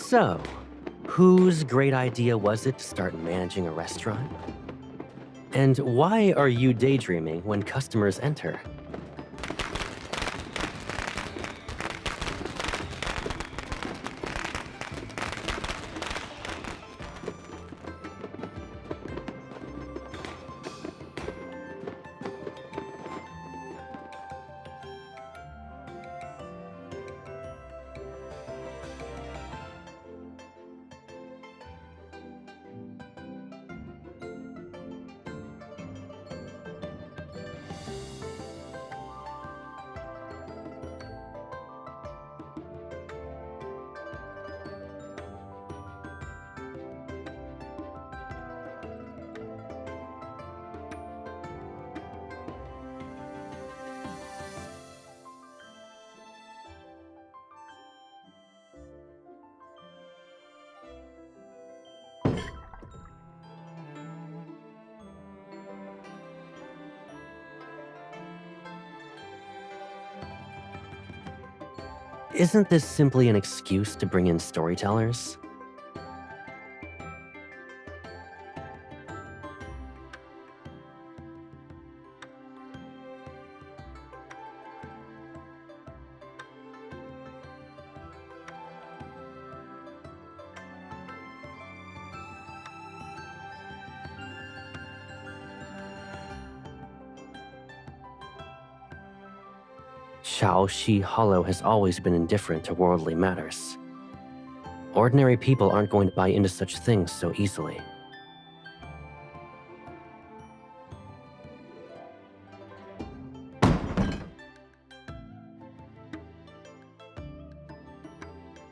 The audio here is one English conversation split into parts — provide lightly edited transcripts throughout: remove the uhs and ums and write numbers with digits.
So, whose great idea was it to start managing a restaurant? And why are you daydreaming when customers enter? Isn't this simply an excuse to bring in storytellers? Shaoxi Hollow has always been indifferent to worldly matters. Ordinary people aren't going to buy into such things so easily.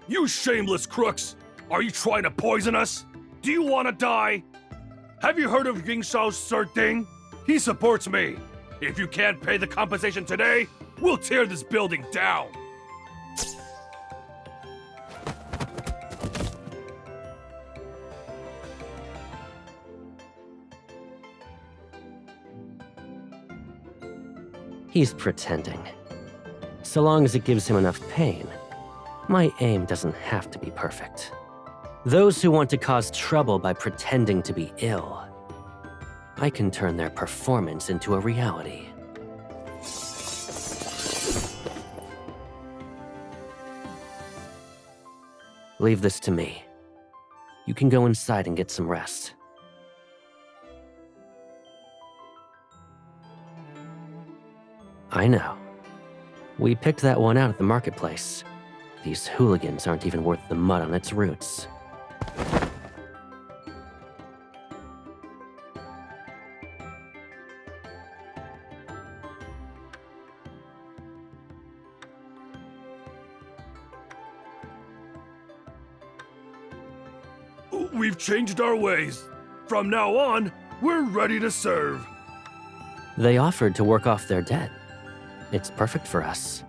You shameless crooks! Are you trying to poison us? Do you want to die? Have you heard of Ying Shao's third thing? He supports me. If you can't pay the compensation today, we'll tear this building down. He's pretending. So long as it gives him enough pain, my aim doesn't have to be perfect. Those who want to cause trouble by pretending to be ill, I can turn their performance into a reality. Leave this to me. You can go inside and get some rest. I know. We picked that one out at the marketplace. These hooligans aren't even worth the mud on its roots. We've changed our ways. From now on, we're ready to serve. They offered to work off their debt. It's perfect for us.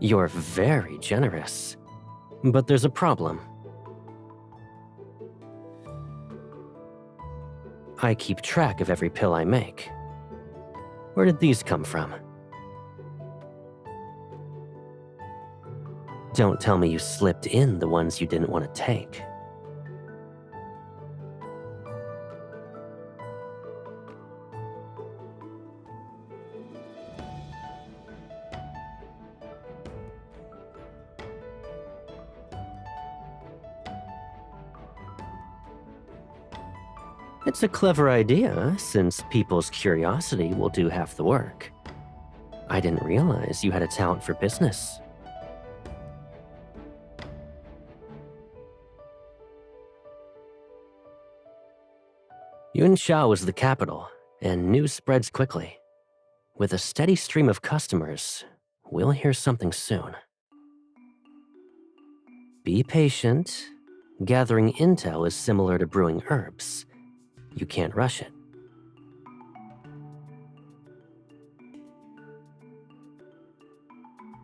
You're very generous. But there's a problem. I keep track of every pill I make. Where did these come from? Don't tell me you slipped in the ones you didn't want to take. It's a clever idea, since people's curiosity will do half the work. I didn't realize you had a talent for business. Yunxiao is the capital, and news spreads quickly. With a steady stream of customers, we'll hear something soon. Be patient. Gathering intel is similar to brewing herbs. You can't rush it.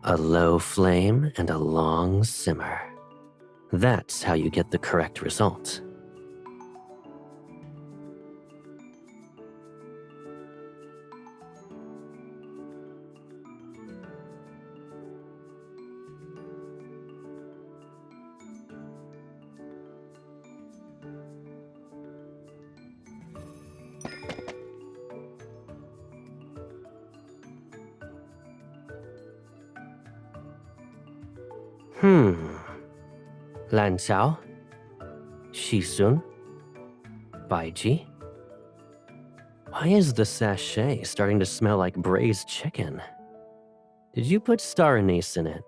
A low flame and a long simmer. That's how you get the correct result. Lan Xiao? Shisun? Baiji? Why is the sachet starting to smell like braised chicken? Did you put star anise in it?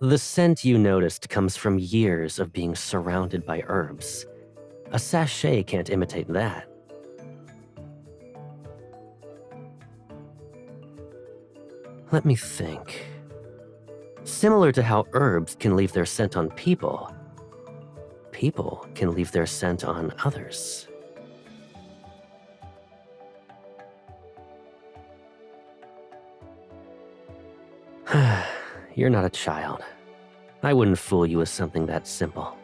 The scent you noticed comes from years of being surrounded by herbs. A sachet can't imitate that. Let me think. Similar to how herbs can leave their scent on people, people can leave their scent on others. You're not a child. I wouldn't fool you with something that simple.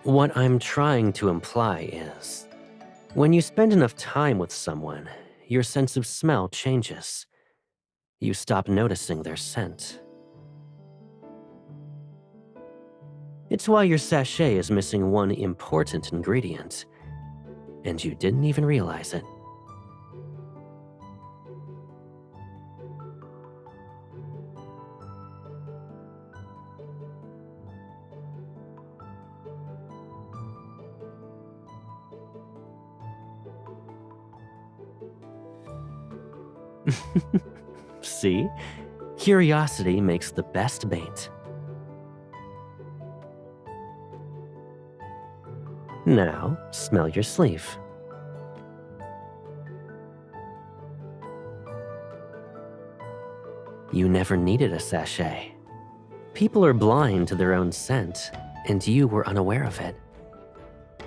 What I'm trying to imply is, when you spend enough time with someone, your sense of smell changes. You stop noticing their scent. It's why your sachet is missing one important ingredient, and you didn't even realize it. See? Curiosity makes the best bait. Now, smell your sleeve. You never needed a sachet. People are blind to their own scent, and you were unaware of it.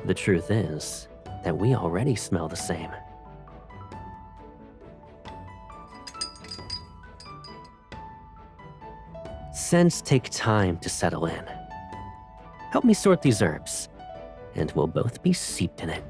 The truth is that we already smell the same. Scents take time to settle in. Help me sort these herbs, and we'll both be steeped in it.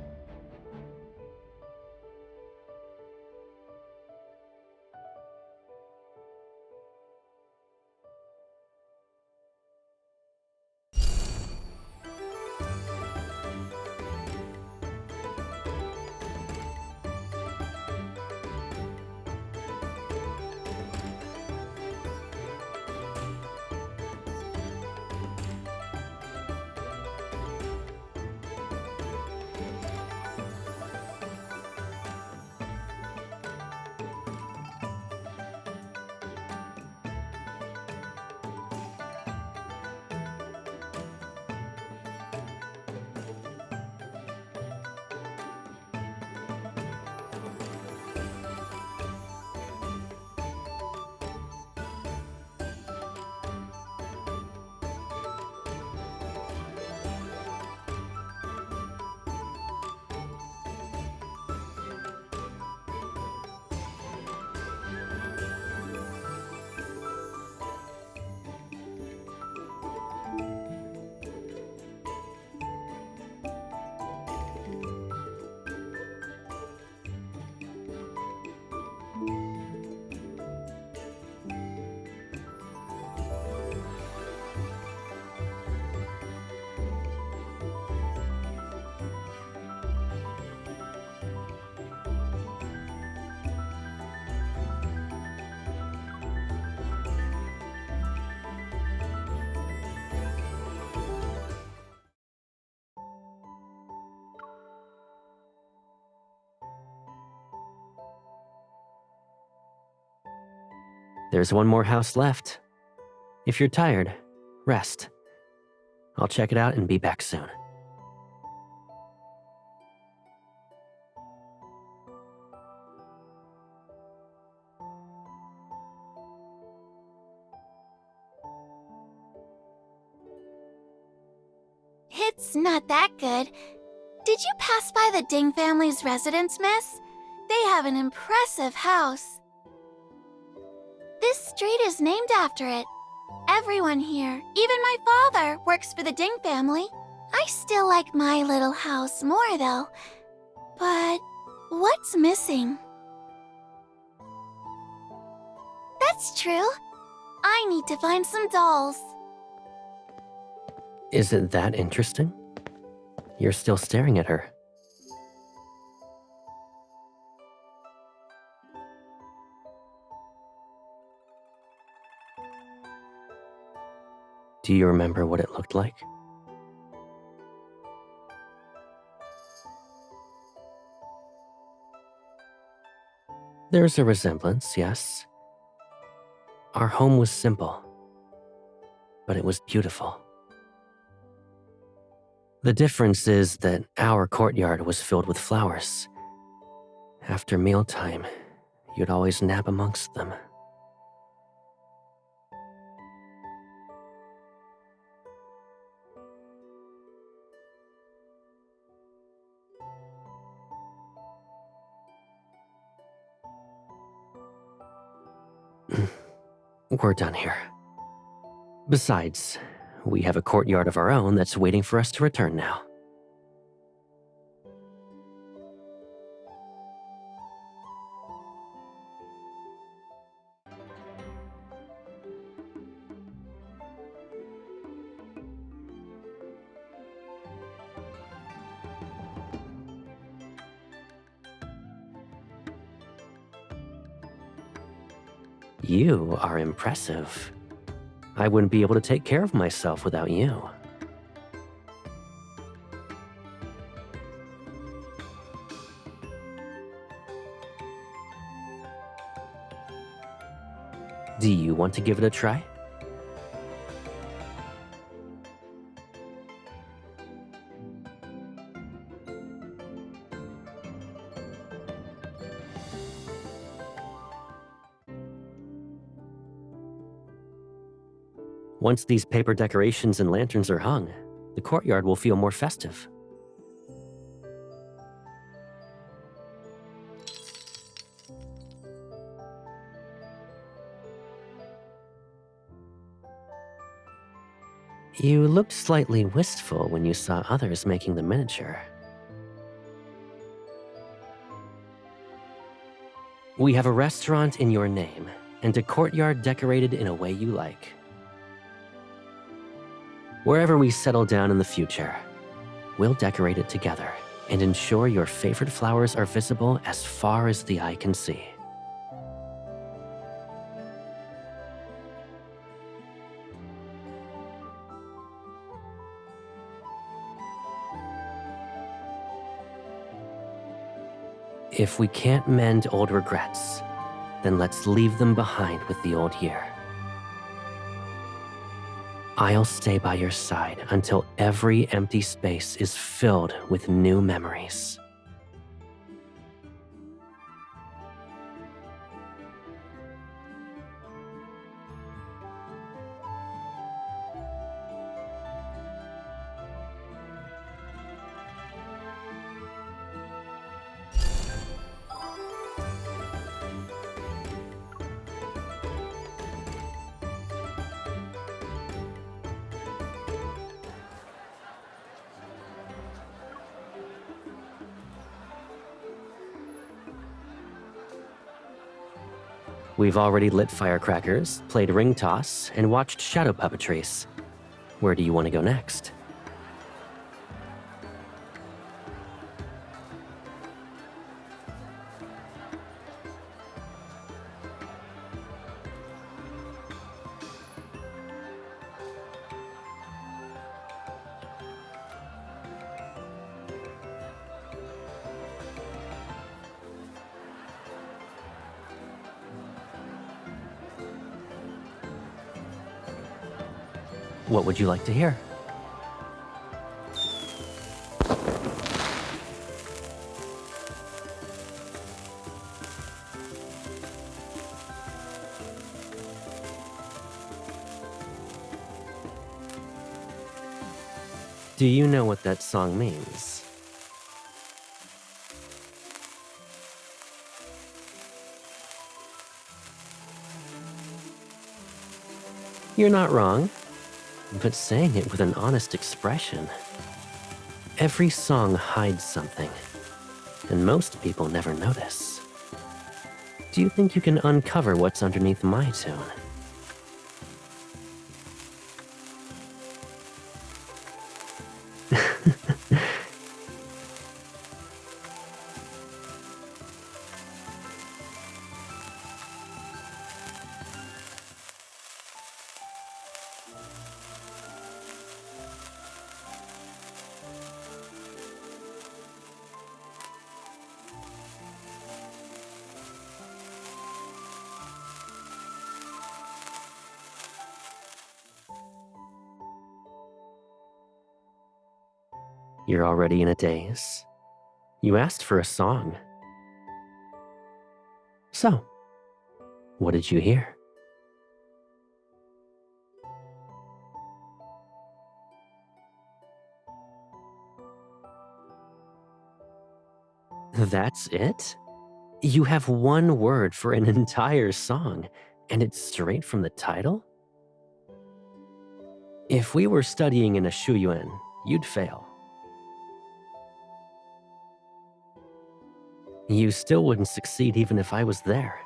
There's one more house left. If you're tired, rest. I'll check it out and be back soon. It's not that good. Did you pass by the Ding family's residence, miss? They have an impressive house. This street is named after it. Everyone here, even my father, works for the Ding family. I still like my little house more, though. But what's missing? That's true. I need to find some dolls. Is it that interesting? You're still staring at her. Do you remember what it looked like? There's a resemblance, yes. Our home was simple, but it was beautiful. The difference is that our courtyard was filled with flowers. After mealtime, you'd always nap amongst them. We're done here. Besides, we have a courtyard of our own that's waiting for us to return now. You are impressive. I wouldn't be able to take care of myself without you. Do you want to give it a try? Once these paper decorations and lanterns are hung, the courtyard will feel more festive. You looked slightly wistful when you saw others making the miniature. We have a restaurant in your name and a courtyard decorated in a way you like. Wherever we settle down in the future, we'll decorate it together and ensure your favorite flowers are visible as far as the eye can see. If we can't mend old regrets, then let's leave them behind with the old year. I'll stay by your side until every empty space is filled with new memories. We've already lit firecrackers, played ring toss, and watched shadow puppetries. Where do you want to go next? What would you like to hear? Do you know what that song means? You're not wrong, but saying it with an honest expression. Every song hides something, and most people never notice. Do you think you can uncover what's underneath my tune? You're already in a daze. You asked for a song. So, what did you hear? That's it? You have one word for an entire song, and it's straight from the title? If we were studying in a shuyuan, you'd fail. You still wouldn't succeed even if I was there.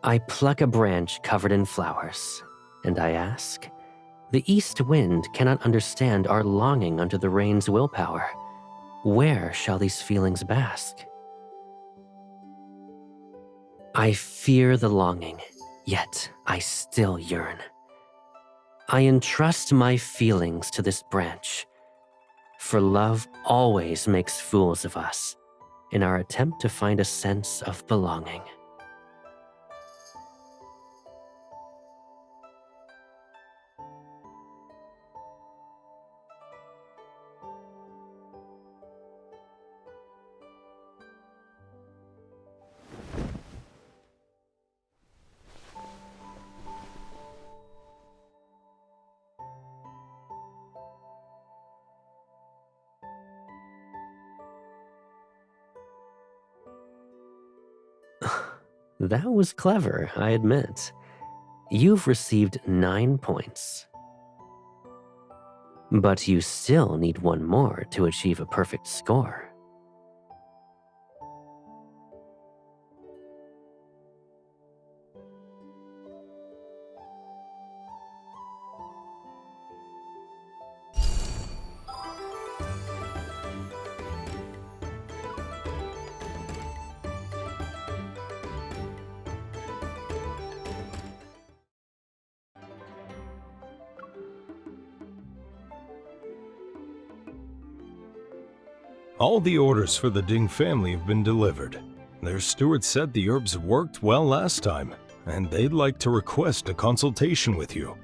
I pluck a branch covered in flowers, and I ask, the east wind cannot understand our longing under the rain's willpower. Where shall these feelings bask? I fear the longing, yet I still yearn. I entrust my feelings to this branch, for love always makes fools of us in our attempt to find a sense of belonging. That was clever, I admit. You've received 9 points. But you still need one more to achieve a perfect score. All the orders for the Ding family have been delivered. Their steward said the herbs worked well last time, and they'd like to request a consultation with you.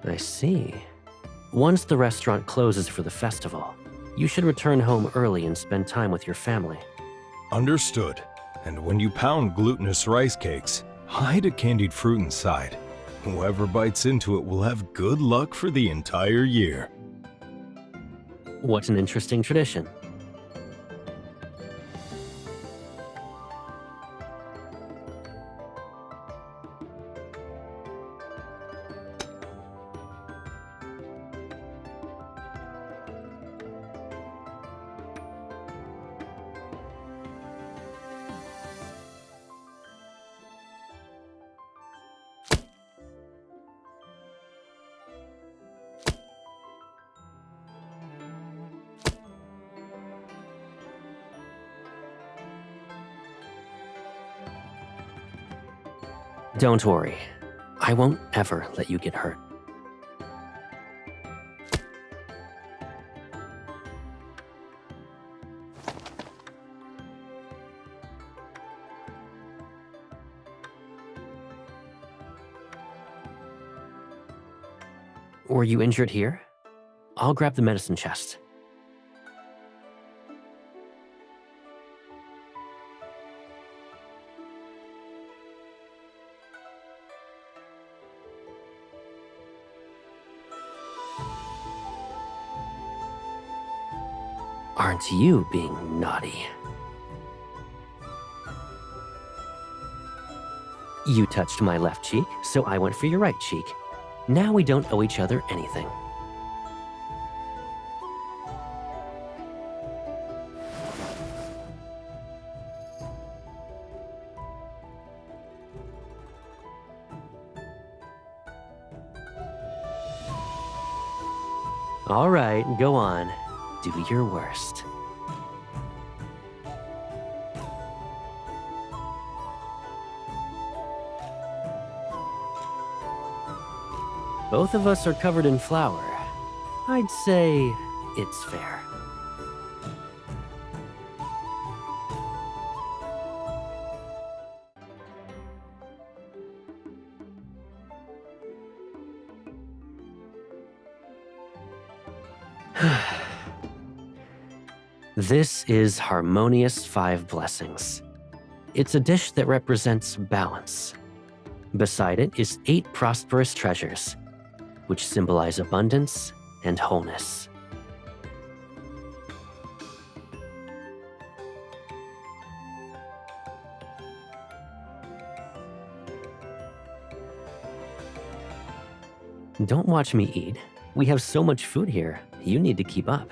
I see. Once the restaurant closes for the festival, you should return home early and spend time with your family. Understood. And when you pound glutinous rice cakes, hide a candied fruit inside. Whoever bites into it will have good luck for the entire year. What an interesting tradition. Don't worry, I won't ever let you get hurt. Were you injured here? I'll grab the medicine chest. Aren't you being naughty? You touched my left cheek, so I went for your right cheek. Now we don't owe each other anything. All right, go on. Do your worst. Both of us are covered in flour. I'd say it's fair. This is Harmonious Five Blessings. It's a dish that represents balance. Beside it is 8 prosperous treasures, which symbolize abundance and wholeness. Don't watch me eat. We have so much food here, you need to keep up.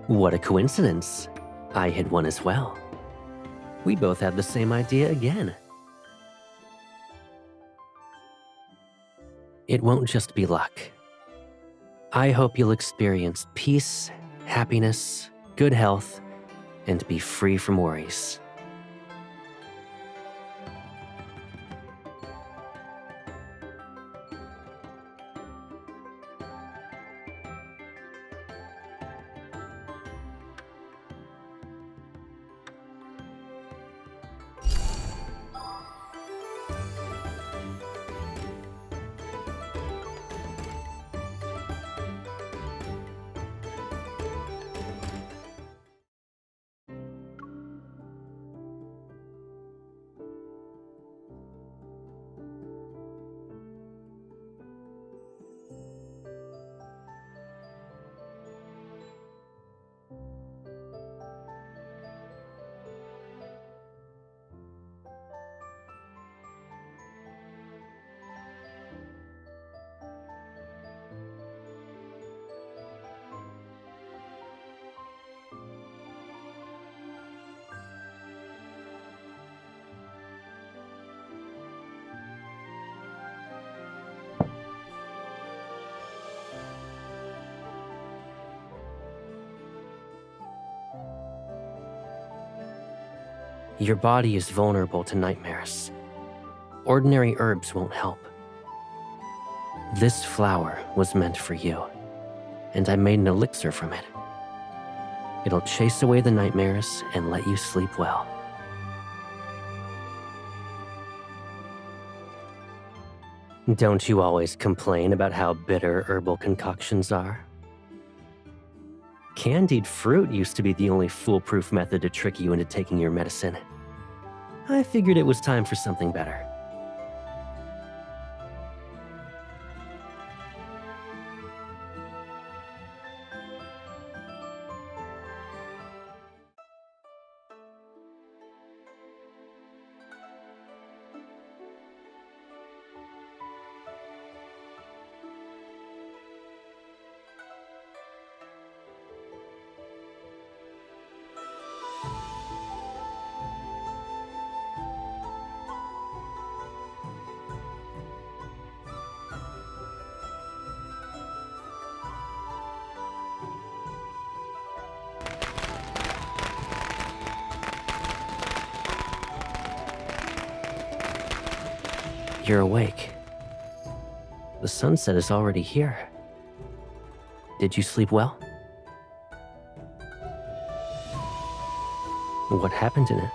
What a coincidence. I had one as well. We both had the same idea again. It won't just be luck. I hope you'll experience peace, happiness, good health, and be free from worries. Your body is vulnerable to nightmares. Ordinary herbs won't help. This flower was meant for you, and I made an elixir from it. It'll chase away the nightmares and let you sleep well. Don't you always complain about how bitter herbal concoctions are? Candied fruit used to be the only foolproof method to trick you into taking your medicine. I figured it was time for something better. You're awake. The sunset is already here. Did you sleep well? What happened in it?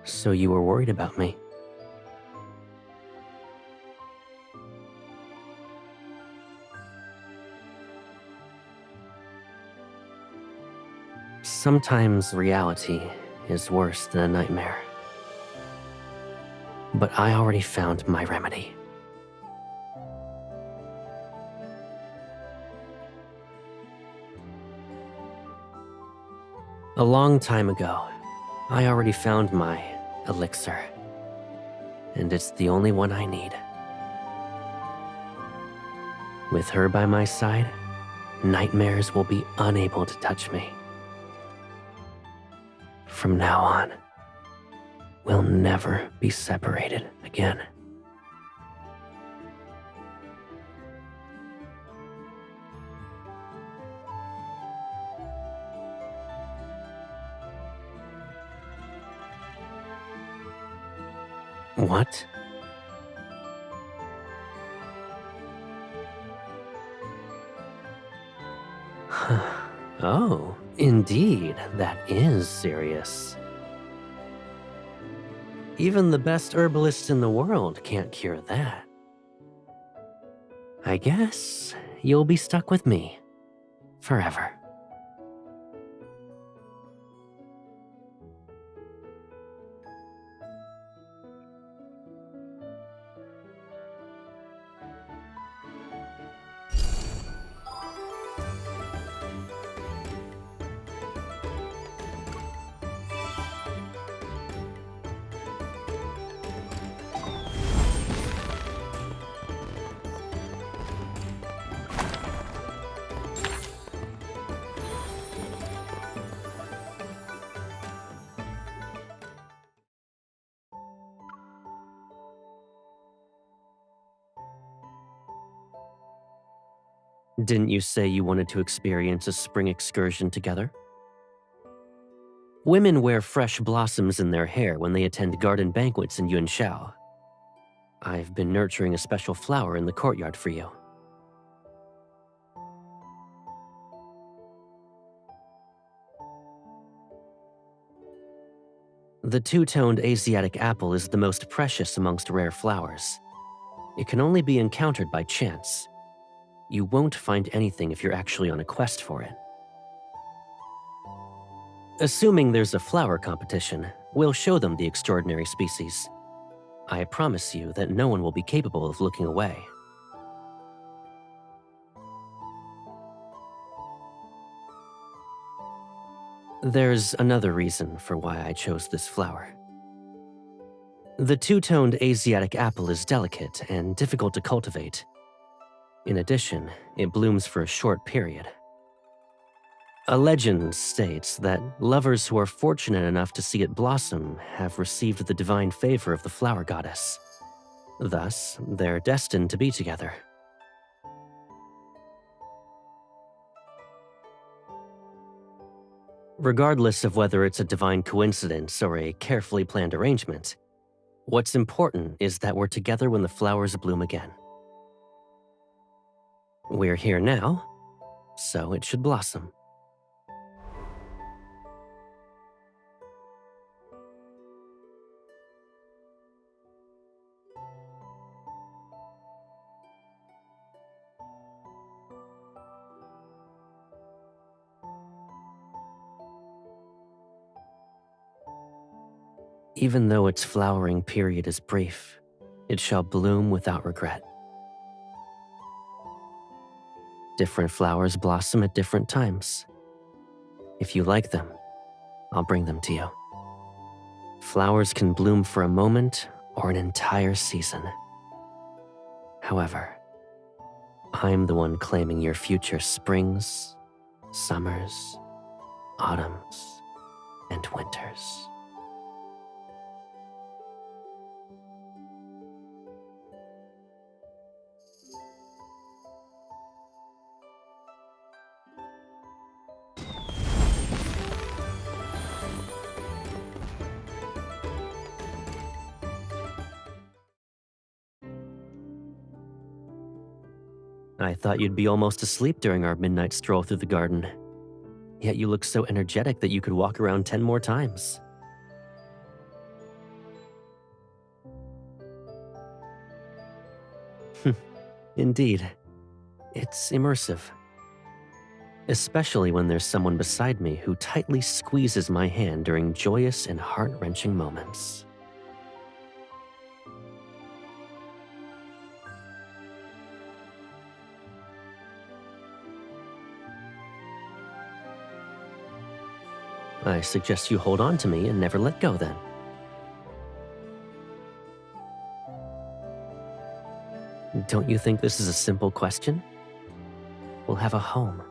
So you were worried about me. Sometimes reality is worse than a nightmare. But I already found my remedy. A long time ago, I already found my elixir, and it's the only one I need. With her by my side, nightmares will be unable to touch me. From now on, we'll never be separated again. What? Oh, indeed, that is serious. Even the best herbalists in the world can't cure that. I guess you'll be stuck with me forever. Didn't you say you wanted to experience a spring excursion together? Women wear fresh blossoms in their hair when they attend garden banquets in Yunshao. I've been nurturing a special flower in the courtyard for you. The two-toned Asiatic apple is the most precious amongst rare flowers. It can only be encountered by chance. You won't find anything if you're actually on a quest for it. Assuming there's a flower competition, we'll show them the extraordinary species. I promise you that no one will be capable of looking away. There's another reason for why I chose this flower. The two-toned Asiatic apple is delicate and difficult to cultivate. In addition, it blooms for a short period. A legend states that lovers who are fortunate enough to see it blossom have received the divine favor of the flower goddess. Thus, they're destined to be together. Regardless of whether it's a divine coincidence or a carefully planned arrangement, what's important is that we're together when the flowers bloom again. We're here now, so it should blossom. Even though its flowering period is brief, it shall bloom without regret. Different flowers blossom at different times. If you like them, I'll bring them to you. Flowers can bloom for a moment or an entire season. However, I'm the one claiming your future springs, summers, autumns, and winters. I thought you'd be almost asleep during our midnight stroll through the garden. Yet you look so energetic that you could walk around 10 more times. Indeed, it's immersive. Especially when there's someone beside me who tightly squeezes my hand during joyous and heart-wrenching moments. I suggest you hold on to me and never let go then. Don't you think this is a simple question? We'll have a home,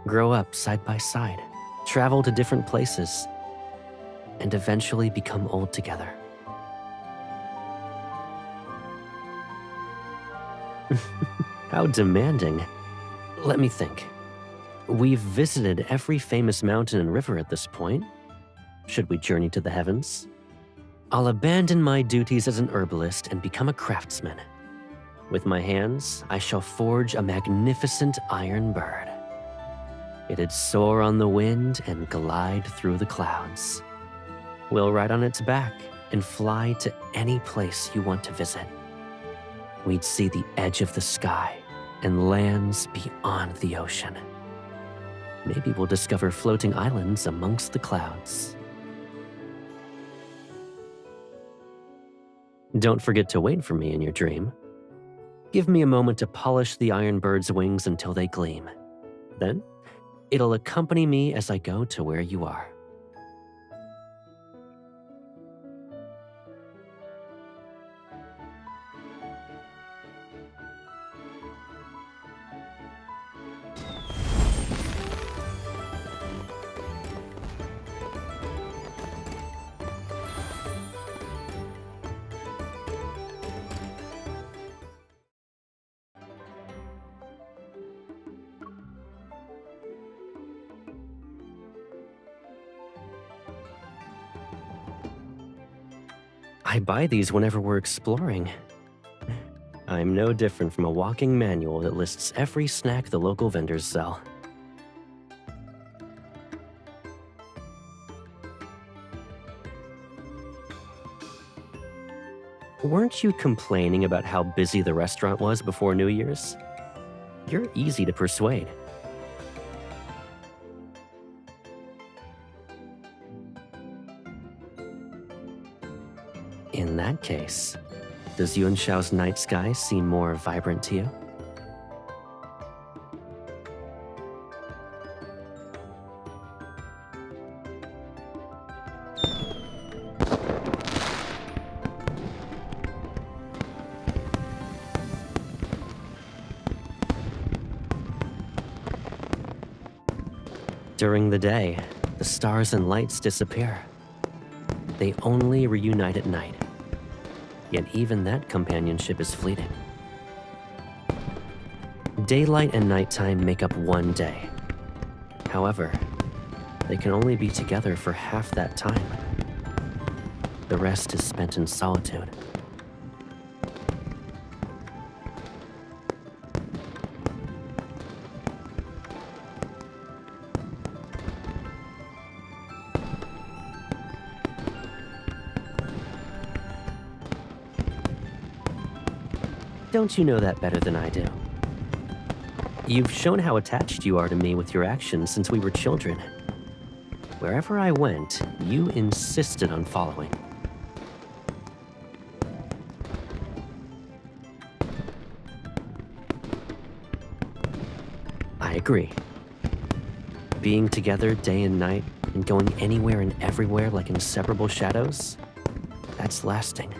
grow up side by side, travel to different places, and eventually become old together. How demanding. Let me think. We've visited every famous mountain and river at this point. Should we journey to the heavens? I'll abandon my duties as an herbalist and become a craftsman. With my hands, I shall forge a magnificent iron bird. It'd soar on the wind and glide through the clouds. We'll ride on its back and fly to any place you want to visit. We'd see the edge of the sky and lands beyond the ocean. Maybe we'll discover floating islands amongst the clouds. Don't forget to wait for me in your dream. Give me a moment to polish the iron bird's wings until they gleam. Then, it'll accompany me as I go to where you are. I buy these whenever we're exploring. I'm no different from a walking manual that lists every snack the local vendors sell. Weren't you complaining about how busy the restaurant was before New Year's? You're easy to persuade. In that case, does Yuan Shao's night sky seem more vibrant to you? During the day, the stars and lights disappear. They only reunite at night. Yet even that companionship is fleeting. Daylight and nighttime make up one day. However, they can only be together for half that time. The rest is spent in solitude. Don't you know that better than I do? You've shown how attached you are to me with your actions since we were children. Wherever I went, you insisted on following. I agree. Being together day and night and going anywhere and everywhere like inseparable shadows, that's lasting.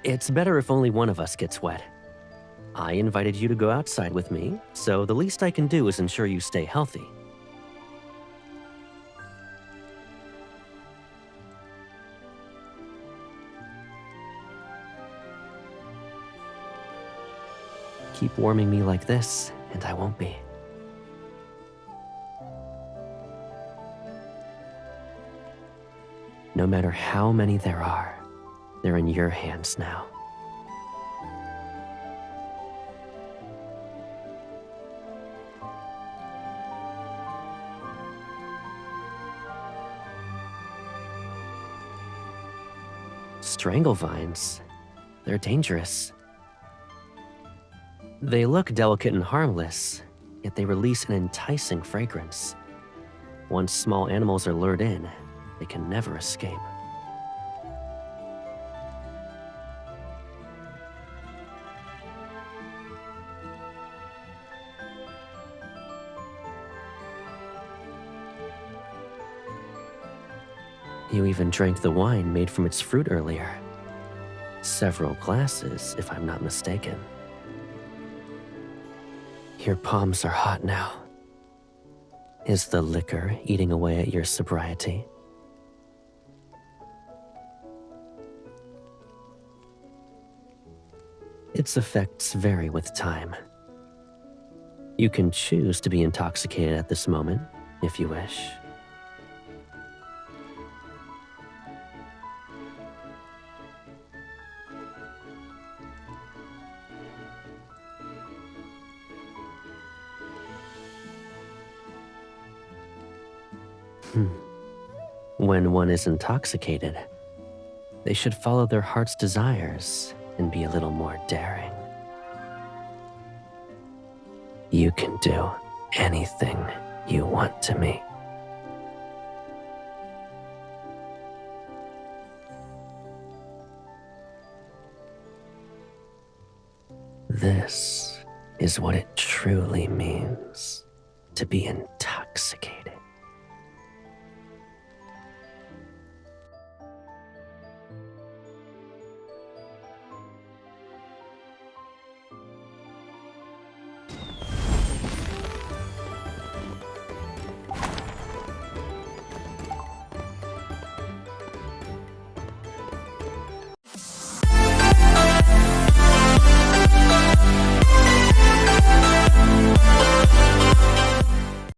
It's better if only one of us gets wet. I invited you to go outside with me, so the least I can do is ensure you stay healthy. Keep warming me like this, and I won't be. No matter how many there are, they're in your hands now. Strangle vines? They're dangerous. They look delicate and harmless, yet they release an enticing fragrance. Once small animals are lured in, they can never escape. You even drank the wine made from its fruit earlier. Several glasses, if I'm not mistaken. Your palms are hot now. Is the liquor eating away at your sobriety? Its effects vary with time. You can choose to be intoxicated at this moment, if you wish. When one is intoxicated, they should follow their heart's desires and be a little more daring. You can do anything you want to me. This is what it truly means to be intoxicated.